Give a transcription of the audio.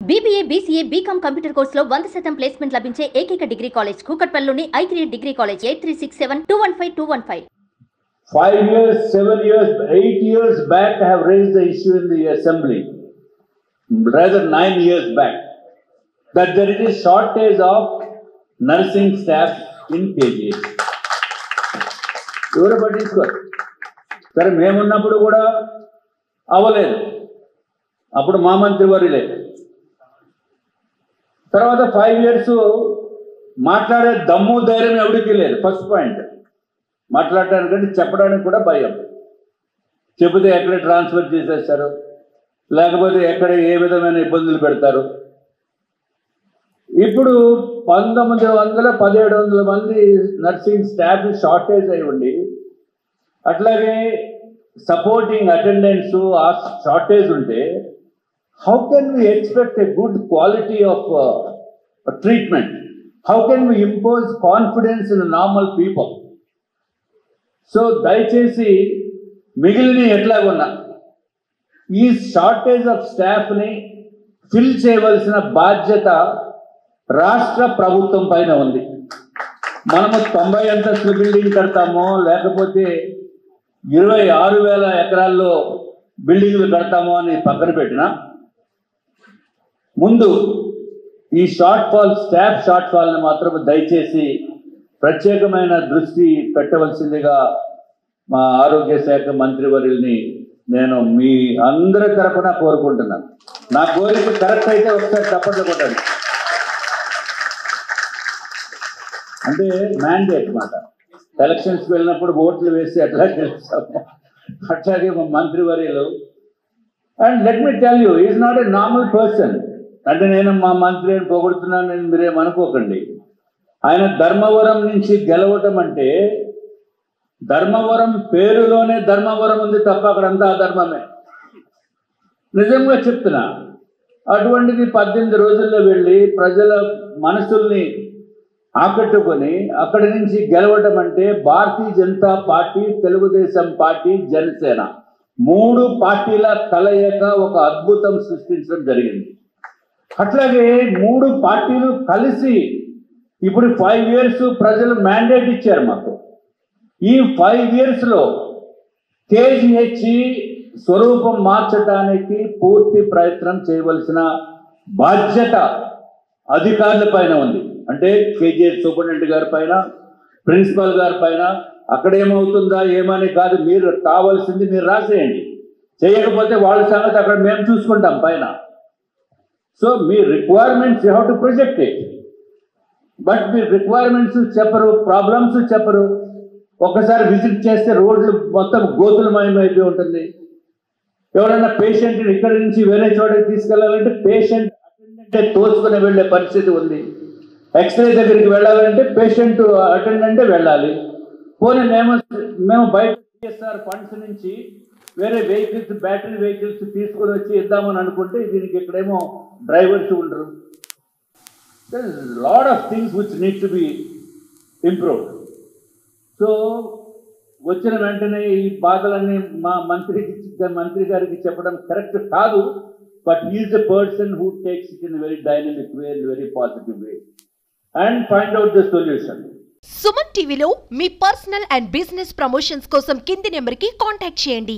BBA, BCA, BCom computer కోర్సులో 100% placement లభించే ఏకైక డిగ్రీ కాలేజ్ కూకట్పల్లిలోని I3 degree college 8367215215. 5 years, 7 years, 8 years back, I have raised the issue in the assembly, rather 9 years back, that there is a shortage of nursing staff in KGH. ఎవరు పట్టించుకోరు. సరే మేమున్నప్పుడు కూడా అవ్వలేదు, అప్పుడు మా మంత్రి వర్యులే. తర్వాత 5 years మాట్లాడే దమ్ము ధైర్యం ఎవరికి లేదు. ఫస్ట్ పాయింట్, మాట్లాడటానికంటే చెప్పడానికి కూడా భయం. చెబితే ఎక్కడ ట్రాన్స్ఫర్ చేసేస్తారు, లేకపోతే ఎక్కడ ఏ విధమైన ఇబ్బందులు పెడతారు. ఇప్పుడు 1900-1700 మంది నర్సింగ్ స్టాఫ్ షార్టేజ్ అయి ఉండి, అట్లాగే సపోర్టింగ్ అటెండెన్స్ ఆ షార్టేజ్ ఉంటే how can we expect a good quality of treatment? How can we impose confidence in normal people? So దయచేసి మిగిలిన ఎట్లాగున్నా ఈ షార్టేజ్ ఆఫ్ స్టాఫ్ని ఫిల్ చేయవలసిన బాధ్యత రాష్ట్ర ప్రభుత్వం పైన ఉంది. మనము 90 అంతస్తుల బిల్డింగ్ కడతామో, లేకపోతే 26,000 ఎకరాల్లో బిల్డింగ్లు కడతామో అని పక్కన పెట్టినా, ముందు ఈ స్టాఫ్ షార్ట్ ఫాల్ని మాత్రం దయచేసి ప్రత్యేకమైన దృష్టి పెట్టవలసిందిగా మా ఆరోగ్య శాఖ మంత్రివర్యుల్ని నేను మీ అందరి తరఫున కోరుకుంటున్నాను. నా కోరిక కరెక్ట్ అయితే ఒకసారి తప్పట్లు కొట్టండి. అంటే మ్యాండేట్ మాట, ఎలక్షన్స్కి వెళ్ళినప్పుడు ఓట్లు వేసి అట్లా గెలుస్తాము, అట్లాగే మా మంత్రివర్యులు. And let me tell you, is not a normal person. అంటే నేను మా మంత్రి అని పొగుడుతున్నాను, నేను మీరేమనుకోకండి. ఆయన ధర్మవరం నుంచి గెలవటం అంటే, ధర్మవరం పేరులోనే ధర్మవరం ఉంది తప్ప అక్కడంతా అధర్మమే. నిజంగా చెప్తున్నా. అటువంటిది 18 రోజుల్లో వెళ్ళి ప్రజల మనసుల్ని ఆకట్టుకొని అక్కడి నుంచి గెలవటం అంటే భారతీయ జనతా పార్టీ, తెలుగుదేశం పార్టీ, జనసేన 3 పార్టీల కలయిక ఒక అద్భుతం సృష్టించడం జరిగింది. అట్లాగే 3 పార్టీలు కలిసి ఇప్పుడు 5 years ప్రజలు మ్యాండేట్ ఇచ్చారు మాకు. ఈ 5 yearsలో KGH స్వరూపం మార్చడానికి పూర్తి ప్రయత్నం చేయవలసిన బాధ్యత అధికారుల పైన ఉంది. అంటే KGH సూపరింటెండెంట్ గారి పైన, ప్రిన్సిపల్ గారి పైన. అక్కడ ఏమవుతుందా ఏమని కాదు, మీరు కావాల్సింది మీరు రాసేయండి. చేయకపోతే వాళ్ళ సంగతి అక్కడ మేము చూసుకుంటాం పైన. So me requirements you have to project it. But me requirements చెప్పరు, ప్రాబ్లమ్స్ చెప్పరు. ఒక్కసారి విజిట్ చేస్తే రోడ్లు మొత్తం గోతులమయమైపోయి ఉంటుంది. ఎవరైనా పేషెంట్ని ఇక్కడి నుంచి వేరే చోటకి తీసుకెళ్లాలంటే పేషెంట్ అటెండెంటే తోచుకుని వెళ్ళే పరిస్థితి ఉంది. ఎక్స్రే దగ్గరికి వెళ్ళాలంటే పేషెంట్ అటెండెంటే వెళ్ళాలి. పోనీ మేము బయట CSR ఫండ్స్ నుంచి వేరే వెహికల్స్, బ్యాటరీ వెహికల్స్ తీసుకొని వచ్చి ఇద్దామని అనుకుంటే దీనికి ఇక్కడేమో డ్రైవర్స్ ఉండరు. There is a lot of things which need to be improved. So వచ్చిన వెంటనే ఈ బాధలన్నీ మా మంత్రి గారికి చెప్పడం కరెక్ట్ కాదు. But is a person who takes it in very dynamic way and very positive way and find out the solution. Suman టీవీలో మీ పర్సనల్ అండ్ బిజినెస్ ప్రమోషన్స్ కోసం కింది నెంబర్కి కాంటాక్ట్ చేయండి.